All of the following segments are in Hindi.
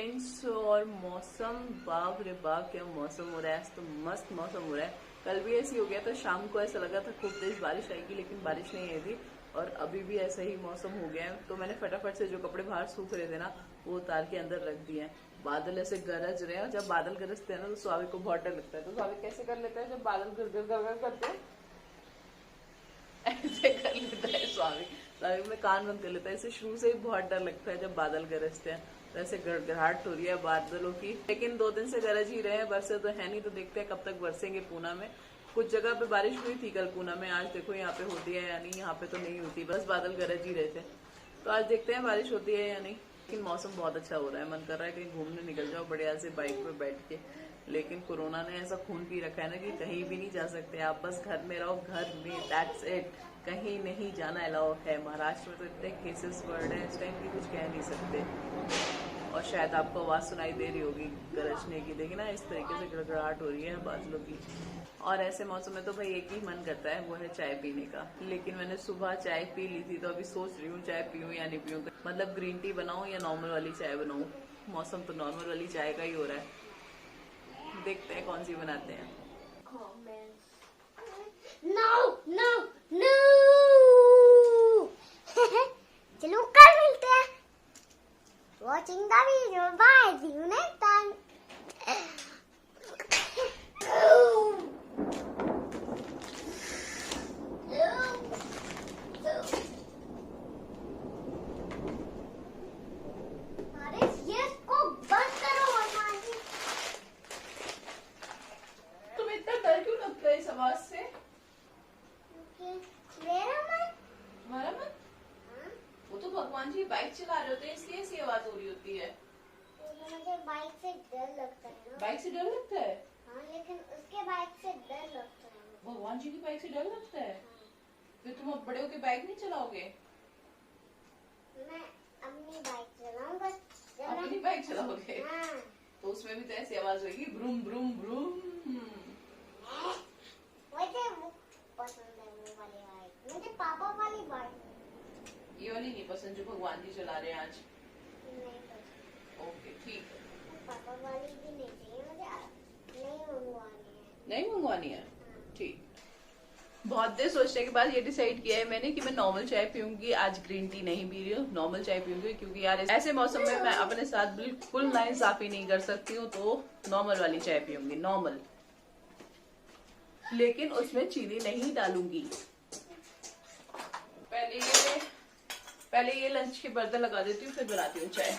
फ्रेंड्स। और मौसम, बाप रे बाप क्या मौसम हो रहा है आज तो, मस्त मौसम हो रहा है। कल भी ऐसी हो गया था, शाम को ऐसा लगा था खूब तेज बारिश आएगी, लेकिन बारिश नहीं आई थी। और अभी भी ऐसा ही मौसम हो गया है। तो मैंने फटाफट से जो कपड़े बाहर सूख रहे थे ना, वो उतार के अंदर रख दिए हैं। बादल ऐसे गरज रहे हैं, और जब बादल गरजते हैं ना तो स्वामी को बहुत डर लगता है। तो स्वामी कैसे कर लेता है, जब बादल गर गर गर करते हैं ऐसे कर लेता है स्वामी। स्वामी में कान बंद कर लेता है। इसे शुरू से ही बहुत डर लगता है जब बादल गरजते हैं। तो ऐसे गड़गड़ाहट हो रही है बादलों की, लेकिन 2 दिन से गरज ही रहे हैं, बरसे तो है नहीं। तो देखते हैं कब तक बरसेंगे। पूना में कुछ जगह पे बारिश हुई थी कल पूना में, आज देखो यहाँ पे होती है या नहीं। यहाँ पे तो नहीं होती, बस बादल गरज ही रहे थे। तो आज देखते हैं बारिश होती है या नहीं। लेकिन मौसम बहुत अच्छा हो रहा है, मन कर रहा है कहीं घूमने निकल जाओ बढ़िया से बाइक पे बैठ के। लेकिन कोरोना ने ऐसा खून पी रखा है ना कि कहीं भी नहीं जा सकते आप, बस घर में रहो, घर में, दैट्स इट। कहीं नहीं जाना अलाउ है। महाराष्ट्र में तो इतने केसेस बढ़ रहे हैं इस टाइम की कुछ कह नहीं सकते। और शायद आपको आवाज सुनाई दे रही होगी गरजने की, देखिए ना इस तरीके से गड़गड़ाहट हो रही है बादलों की। और ऐसे मौसम में तो भाई एक ही मन करता है, वो है चाय पीने का। लेकिन मैंने सुबह चाय पी ली थी, तो अभी सोच रही हूँ चाय पीऊँ या नहीं पीऊँ। मतलब ग्रीन टी बनाऊँ या नॉर्मल वाली चाय बनाऊँ। मौसम तो नॉर्मल वाली चाय का ही हो रहा है, देखते हैं कौन सी बनाते हैं। No, no, no. चलो कल मिलते हैं। Watching the video. Bye. See you next time. अरे ये इसको बंद करो भगवान जी। तुम्हें इतना डर क्यों लगता है इस आवाज से? मेरा मन, हमारा मन? वो तो भगवान जी बाइक चला रहे होते हैं, इसलिए ऐसी आवाज हो रही होती है। मुझे बाइक से डर लगता है ना। बाइक से डर लगता है? हाँ, लेकिन उसके बाइक से डर लगता है। भगवान जी की बाइक से डर लगता है? फिर तुम अब बड़े होके बाइक नहीं चलाओगे? मैं अपनी बाइक चलाऊंगा। अपनी बाइक चलाओगे? हाँ। तो उसमें भी तो ऐसी आवाज होगी, ब्रूम ब्रूम ब्रूम। मुझे वो पसंद है, वो वाली बाइक। मुझे पापा वाली बाइक ये वाली नहीं पसंद जो भगवान जी चला रहे हैं आज? नहीं पसंद। ओके ठीक है। पापा वाली भी नहीं चाहिए मुझे, नहीं मंगवानी है। नहीं मंगवानी है? ठीक। बहुत देर सोचने के बाद ये डिसाइड किया है मैंने कि मैं नॉर्मल चाय पीऊंगी आज, ग्रीन टी नहीं पी रही हूँ, नॉर्मल चाय पीऊंगी। क्योंकि यार ऐसे मौसम में मैं अपने साथ बिल्कुल नाइंसाफी नहीं कर सकती हूँ, तो नॉर्मल वाली चाय पीऊंगी, नॉर्मल। लेकिन उसमें चीनी नहीं डालूंगी। पहले ये लंच के बर्तन लगा देती हूँ, फिर बनाती हूँ चाय।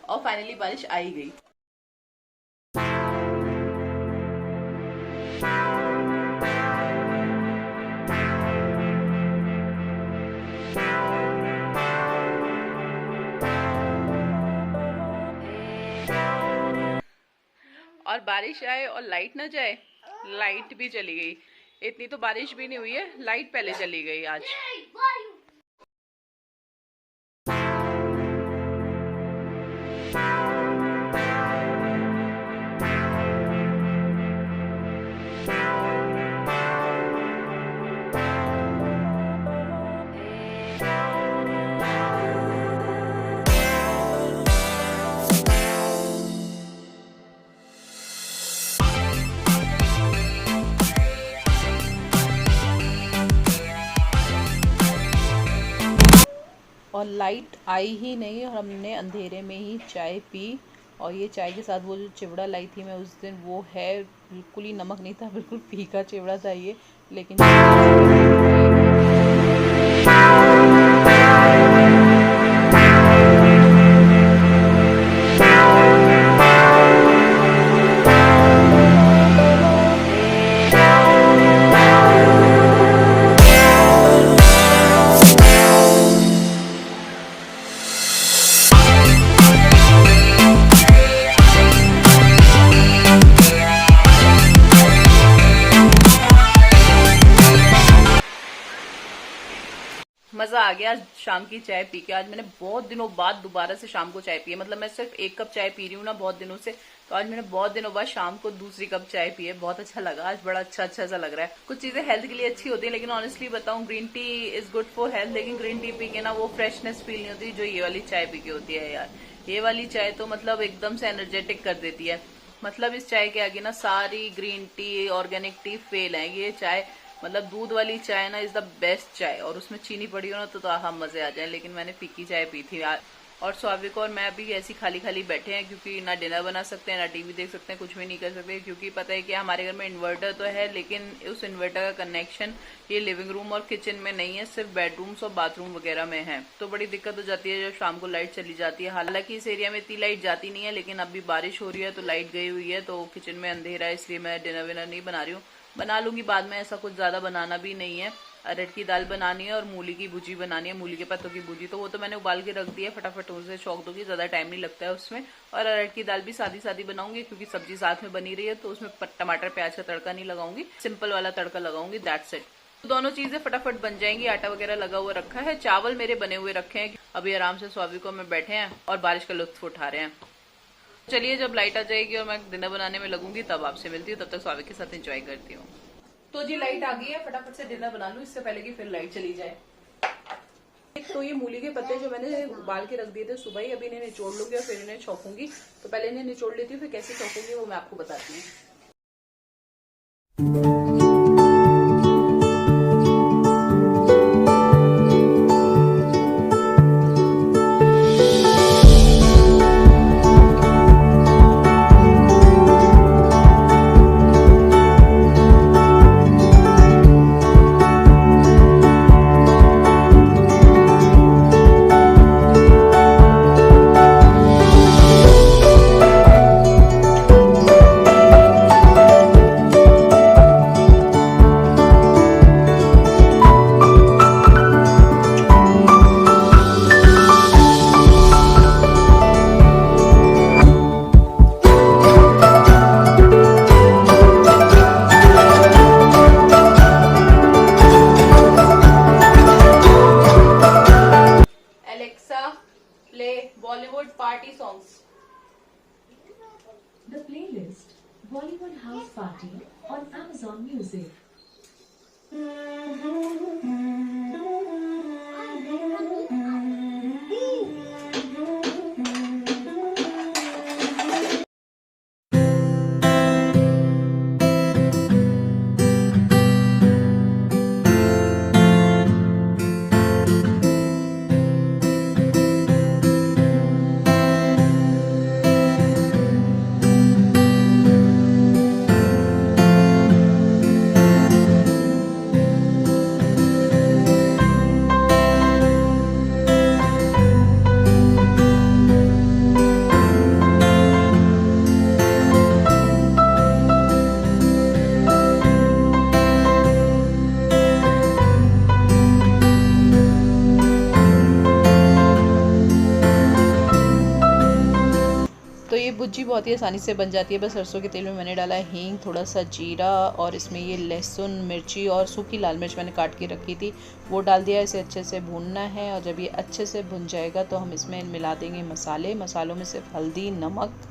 और फाइनली बारिश आ ही गई। और बारिश आए और लाइट ना जाए, लाइट भी चली गई। इतनी तो बारिश भी नहीं हुई है, लाइट पहले चली गई आज। और लाइट आई ही नहीं, और हमने अंधेरे में ही चाय पी। और ये चाय के साथ वो जो चिवड़ा लाई थी मैं उस दिन, वो है बिल्कुल ही नमक नहीं था, बिल्कुल फीका चिवड़ा था ये। लेकिन मजा आ गया शाम की चाय पी के। आज मैंने बहुत दिनों बाद दोबारा से शाम को चाय पी है। मतलब मैं सिर्फ 1 कप चाय पी रही हूँ ना बहुत दिनों से, तो आज मैंने बहुत दिनों बाद शाम को दूसरी कप चाय पी है। बहुत अच्छा लगा आज, बड़ा अच्छा सा लग रहा है। कुछ चीजें हेल्थ के लिए अच्छी होती है, लेकिन ऑनेस्टली बताऊं green tea is good for health, लेकिन ग्रीन टी पी के ना वो फ्रेशनेस फील नहीं होती जो ये वाली चाय पी के होती है यार। ये वाली चाय तो मतलब एकदम से एनर्जेटिक कर देती है। मतलब इस चाय के आगे ना सारी green tea organic T fail है। ये चाय मतलब दूध वाली चाय ना इज द बेस्ट चाय, और उसमें चीनी पड़ी हो ना तो आहा मजे आ जाए। लेकिन मैंने फीकी चाय पी थी यार। और स्वाभिक और मैं अभी ऐसी खाली खाली बैठे हैं, क्योंकि ना डिनर बना सकते हैं ना टीवी देख सकते हैं, कुछ भी नहीं कर सकते। क्योंकि पता है कि हमारे घर में इन्वर्टर तो है, लेकिन उस इन्वर्टर का कनेक्शन ये लिविंग रूम और किचन में नहीं है, सिर्फ बेडरूम्स और बाथरूम वगैरह में है। तो बड़ी दिक्कत हो जाती है जब शाम को लाइट चली जाती है। हालांकि इस एरिया में इतनी लाइट जाती नहीं है, लेकिन अभी बारिश हो रही है तो लाइट गई हुई है, तो किचन में अंधेरा है, इसलिए मैं डिनर विनर नहीं बना रही हूँ। बना लूंगी बाद में, ऐसा कुछ ज्यादा बनाना भी नहीं है। अरहर की दाल बनानी है और मूली की भुजी बनानी है, मूली के पत्तों की भुजी, तो वो तो मैंने उबाल के रख दी है, फटाफट उसे छौंक दूंगी, ज्यादा टाइम नहीं लगता है उसमें। और अरहर की दाल भी सादी सादी बनाऊंगी, क्योंकि सब्जी साथ में बनी रही है, तो उसमें टमाटर प्याज का तड़का नहीं लगाऊंगी, सिंपल वाला तड़का लगाऊंगी, दैट्स इट। तो दोनों चीजें फटाफट बन जाएंगी। आटा वगैरह लगा हुआ रखा है, चावल मेरे बने हुए रखे हैं। अभी आराम से स्वाभिक में बैठे हैं और बारिश का लुत्फ उठा रहे हैं। चलिए जब लाइट आ जाएगी और मैं डिनर बनाने में लगूंगी तब आपसे मिलती हूँ। तब तक स्वाभिक के साथ एंजॉय करती हूँ। तो जी लाइट आ गई है, फटाफट से डिनर बना लूं इससे पहले कि फिर लाइट चली जाए। तो ये मूली के पत्ते जो मैंने उबाल के रख दिए थे सुबह ही, अभी इन्हें निचोड़ लूंगी और फिर इन्हें छौंकूंगी। तो पहले इन्हें निचोड़ लेती हूँ, फिर कैसे छौंकूंगी वो मैं आपको बताती हूँ। Bollywood party songs. The playlist Bollywood House Party on Amazon Music. तो ये भुजी बहुत ही आसानी से बन जाती है। बस सरसों के तेल में मैंने डाला है हींग, थोड़ा सा जीरा, और इसमें ये लहसुन, मिर्ची और सूखी लाल मिर्च मैंने काट के रखी थी वो डाल दिया। इसे अच्छे से भूनना है, और जब ये अच्छे से भुन जाएगा तो हम इसमें मिला देंगे मसाले। मसालों में सिर्फ हल्दी, नमक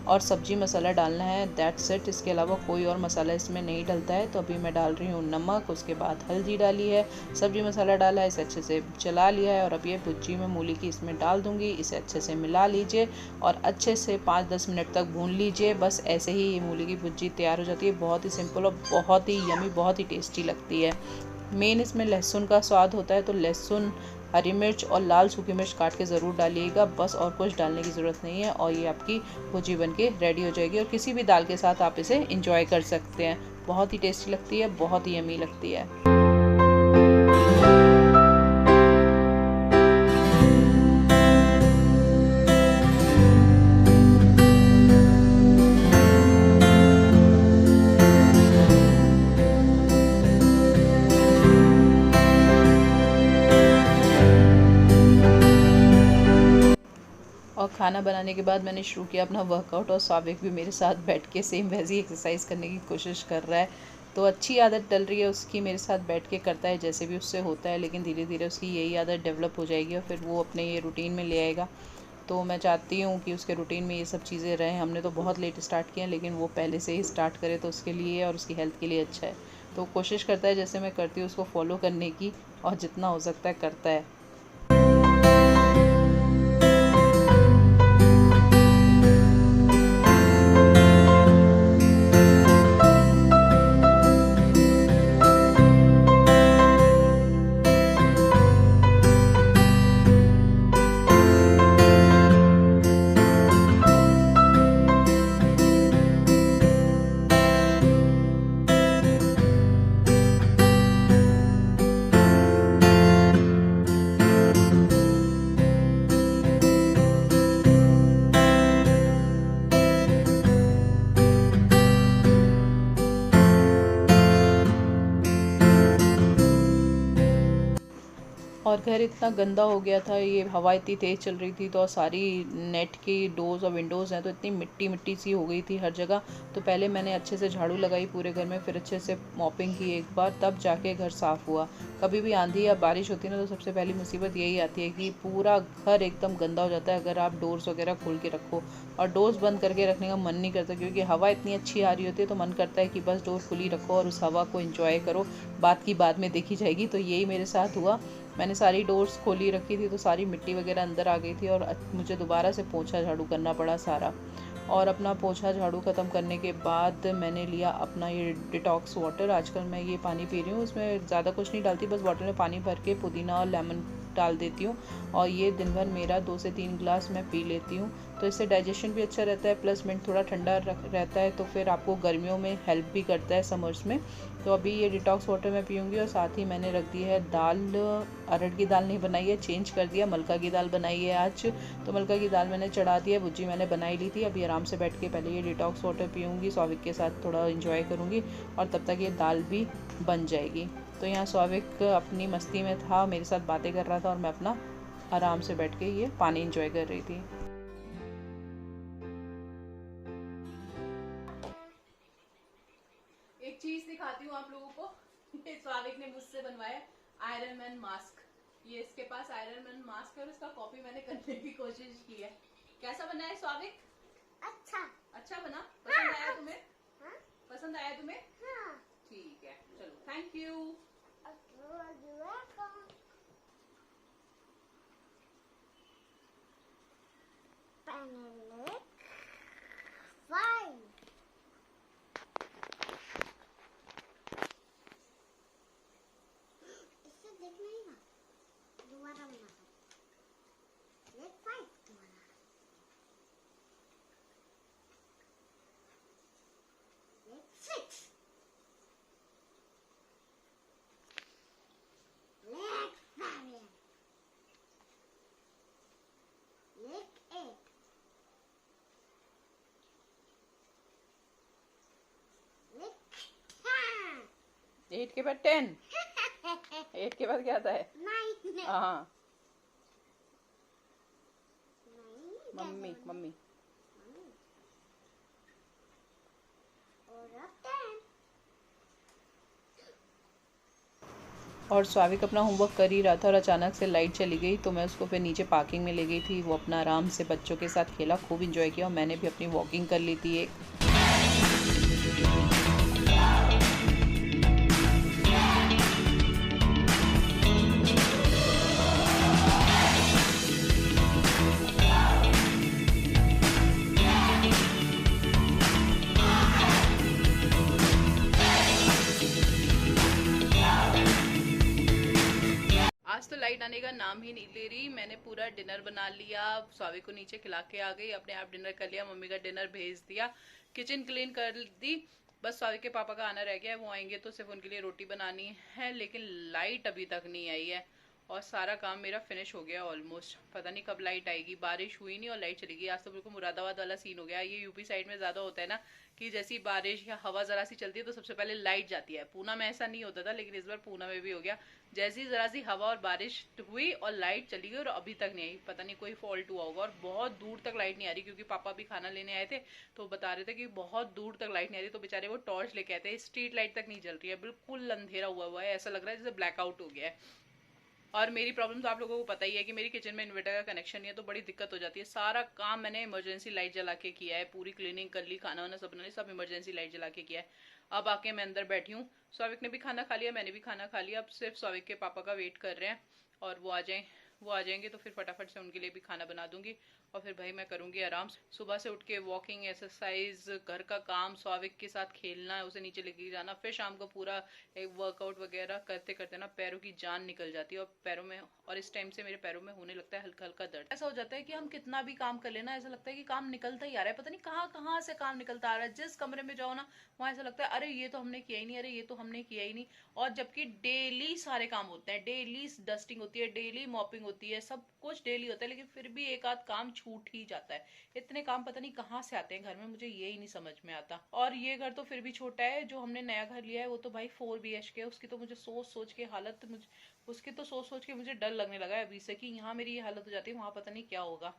और सब्जी मसाला डालना है, दैट्स इट। इसके अलावा कोई और मसाला इसमें नहीं डलता है। तो अभी मैं डाल रही हूँ नमक, उसके बाद हल्दी डाली है, सब्जी मसाला डाला है, इसे अच्छे से चला लिया है। और अब ये भुजी में मूली की इसमें डाल दूँगी, इसे अच्छे से मिला लीजिए और अच्छे से 5-10 मिनट तक भून लीजिए। बस ऐसे ही ये मूली की भुजी तैयार हो जाती है। बहुत ही सिंपल और बहुत ही यमी, बहुत ही टेस्टी लगती है। मेन इसमें लहसुन का स्वाद होता है, तो लहसुन, हरी मिर्च और लाल सूखी मिर्च काट के ज़रूर डालिएगा, बस और कुछ डालने की ज़रूरत नहीं है। और ये आपकी भुजी बन के रेडी हो जाएगी, और किसी भी दाल के साथ आप इसे इंजॉय कर सकते हैं। बहुत ही टेस्टी लगती है, बहुत ही यमी लगती है। और खाना बनाने के बाद मैंने शुरू किया अपना वर्कआउट, और स्वाभिक भी मेरे साथ बैठ के सेम वैसी एक्सरसाइज करने की कोशिश कर रहा है। तो अच्छी आदत डल रही है उसकी, मेरे साथ बैठ के करता है जैसे भी उससे होता है, लेकिन धीरे धीरे उसकी यही आदत डेवलप हो जाएगी और फिर वो अपने ये रूटीन में ले आएगा। तो मैं चाहती हूँ कि उसके रूटीन में ये सब चीज़ें रहें। हमने तो बहुत लेट स्टार्ट किया, लेकिन वो पहले से ही स्टार्ट करे तो उसके लिए और उसकी हेल्थ के लिए अच्छा है। तो कोशिश करता है जैसे मैं करती हूँ उसको फॉलो करने की, और जितना हो सकता है करता है। और घर इतना गंदा हो गया था, ये हवा इतनी तेज़ चल रही थी, तो सारी नेट की डोर्स और विंडोज़ हैं तो इतनी मिट्टी मिट्टी सी हो गई थी हर जगह। तो पहले मैंने अच्छे से झाड़ू लगाई पूरे घर में, फिर अच्छे से मॉपिंग की एक बार, तब जाके घर साफ़ हुआ। कभी भी आंधी या बारिश होती है ना, तो सबसे पहली मुसीबत यही आती है कि पूरा घर एकदम गंदा हो जाता है अगर आप डोर्स वगैरह खोल के रखो। और डोर्स बंद करके रखने का मन नहीं करता, क्योंकि हवा इतनी अच्छी आ रही होती है तो मन करता है कि बस डोर खुली रखो और उस हवा को एंजॉय करो, बात की बाद में देखी जाएगी। तो यही मेरे साथ हुआ। मैंने सारी डोर्स खोली रखी थी तो सारी मिट्टी वगैरह अंदर आ गई थी, और मुझे दोबारा से पोछा झाड़ू करना पड़ा सारा। और अपना पोछा झाड़ू ख़त्म करने के बाद मैंने लिया अपना ये डिटॉक्स वाटर। आजकल मैं ये पानी पी रही हूँ, इसमें ज़्यादा कुछ नहीं डालती, बस वाटर में पानी भर के पुदीना और लेमन डाल देती हूँ, और ये दिन भर मेरा 2 से 3 ग्लास मैं पी लेती हूँ। तो इससे डाइजेशन भी अच्छा रहता है, प्लस मिनट थोड़ा ठंडा रहता है, तो फिर आपको गर्मियों में हेल्प भी करता है समर्स में। तो अभी ये डिटॉक्स वाटर मैं पीऊँगी। और साथ ही मैंने रख दी है दाल, अरहर की दाल नहीं बनाई है, चेंज कर दिया, मलका की दाल बनाई है आज। तो मलका की दाल मैंने चढ़ा दी है, भुजी मैंने बनाई ली थी। अभी आराम से बैठ के पहले ये डिटॉक्स वाटर पीऊँगी, सौविक के साथ थोड़ा इंजॉय करूँगी, और तब तक ये दाल भी बन जाएगी। तो यहाँ सौविक अपनी मस्ती में था, मेरे साथ बातें कर रहा था, और मैं अपना आराम से बैठ के ये पानी इंजॉय कर रही थी। एक चीज दिखाती हूँ आप लोगों को, ये स्वाविक ने मुझसे बनवाया आयरन मैन मास्क। ये इसके पास आयरन मैन मास्क है और इसका कॉपी मैंने करने की कोशिश की है। कैसा बना है स्वाविक? अच्छा। अच्छा बना? पसंद आया तुम्हें? हाँ? पसंद आया तुम्हें? हाँ। ठीक है, चलो, थैंक यू। इससे देख नहीं ना, दोबारा बना लेट 5 दोबारा लेट 6 लेट 7 लेट 8 लेट 10 8 के बाद 10। 8 के बाद क्या आता है? 9 हाँ, 9 मम्मी मम्मी। और अब 10 और स्वाविक अपना होमवर्क कर ही रहा था और अचानक से लाइट चली गई, तो मैं उसको फिर नीचे पार्किंग में ले गई थी। वो अपना आराम से बच्चों के साथ खेला, खूब इंजॉय किया, और मैंने भी अपनी वॉकिंग कर ली थी एक। आज तो लाइट आने का नाम ही नहीं ले रही। मैंने पूरा डिनर बना लिया, स्वाविक को नीचे खिला के आ गई, अपने आप डिनर कर लिया, मम्मी का डिनर भेज दिया, किचन क्लीन कर दी। बस स्वाविक के पापा का आना रह गया है, वो आएंगे तो सिर्फ उनके लिए रोटी बनानी है, लेकिन लाइट अभी तक नहीं आई है। और सारा काम मेरा फिनिश हो गया ऑलमोस्ट। पता नहीं कब लाइट आएगी, बारिश हुई नहीं और लाइट चली गई। आज तो बिल्कुल मुरादाबाद वाला सीन हो गया। ये यूपी साइड में ज्यादा होता है ना कि जैसी बारिश या हवा जरा सी चलती है तो सबसे पहले लाइट जाती है। पूना में ऐसा नहीं होता था, लेकिन इस बार पूना में भी हो गया। जैसी जरा सी हवा और बारिश हुई और लाइट चली गई और अभी तक नहीं आई। पता नहीं कोई फॉल्ट हुआ होगा। और बहुत दूर तक लाइट नहीं आ रही, क्योंकि पापा भी खाना लेने आए थे तो बता रहे थे कि बहुत दूर तक लाइट नहीं आ रही। तो बेचारे वो टॉर्च लेके आए थे, स्ट्रीट लाइट तक नहीं जल रही है, बिल्कुल अंधेरा हुआ है। ऐसा लग रहा है जैसे ब्लैकआउट हो गया है। और मेरी प्रॉब्लम तो आप लोगों को पता ही है कि मेरी किचन में इन्वर्टर का कनेक्शन नहीं है, तो बड़ी दिक्कत हो जाती है। सारा काम मैंने इमरजेंसी लाइट जला के किया है, पूरी क्लीनिंग कर ली, खाना वाना सब बना ली, सब इमरजेंसी लाइट जला के किया है। अब आके मैं अंदर बैठी हूँ। स्वाविक ने भी खाना खा लिया, मैंने भी खाना खा लिया। अब सिर्फ स्वाविक के पापा का वेट कर रहे हैं और वो आ जाएंगे तो फिर फटाफट से उनके लिए भी खाना बना दूंगी और फिर भाई मैं करूंगी आराम। सुबह से उठ के वॉकिंग, एक्सरसाइज, घर का काम, स्वाविक के साथ खेलना है, उसे नीचे लेके जाना, फिर शाम को पूरा एक वर्कआउट वगैरह करते करते ना पैरों की जान निकल जाती है। और पैरों में, और इस टाइम से मेरे पैरों में होने लगता है हल्का हल्का दर्द। ऐसा हो जाता है कि हम कितना भी काम कर लेना, ऐसा लगता है कि काम निकलता ही आ रहा है, पता नहीं कहाँ कहाँ से काम निकलता आ रहा है। जिस कमरे में जाओ ना वहां ऐसा लगता है अरे ये तो हमने किया ही नहीं, अरे ये तो हमने किया ही नहीं। और जबकि डेली सारे काम होते हैं, डेली डस्टिंग होती है, डेली मॉपिंग होती है, सब कुछ डेली होता है, लेकिन फिर भी एक आध काम छूट ही जाता है। इतने काम पता नहीं कहाँ से आते हैं घर में, मुझे ये ही नहीं समझ में आता। और ये घर तो फिर भी छोटा है, जो हमने नया घर लिया है वो तो भाई 4 BHK है। उसकी तो मुझे सोच सोच के हालत, मुझे उसकी तो सोच सोच के मुझे डर लगने लगा है अभी से कि यहाँ मेरी ये हालत हो जाती है, वहां पता नहीं क्या होगा।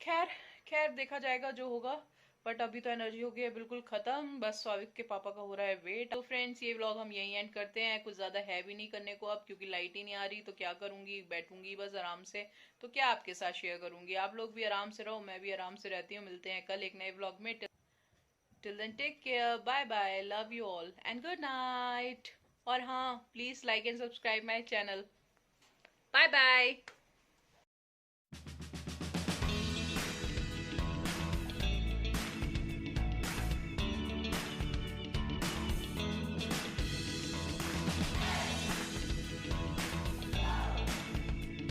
खैर खैर देखा जाएगा जो होगा। बट अभी तो एनर्जी हो गई है बिल्कुल खत्म। बस स्वाविक के पापा का हो रहा है वेट। तो फ्रेंड्स ये व्लॉग हम यही एंड करते हैं। कुछ ज्यादा है भी नहीं करने को अब, क्योंकि लाइट ही नहीं आ रही तो क्या करूंगी, बैठूंगी बस आराम से। तो क्या आपके साथ शेयर करूंगी। आप लोग भी आराम से रहो, मैं भी आराम से रहती हूँ। मिलते हैं कल एक नए व्लॉग में। Till then take care, bye bye, love you all and good night. और हाँ, please like and subscribe my channel. Bye bye.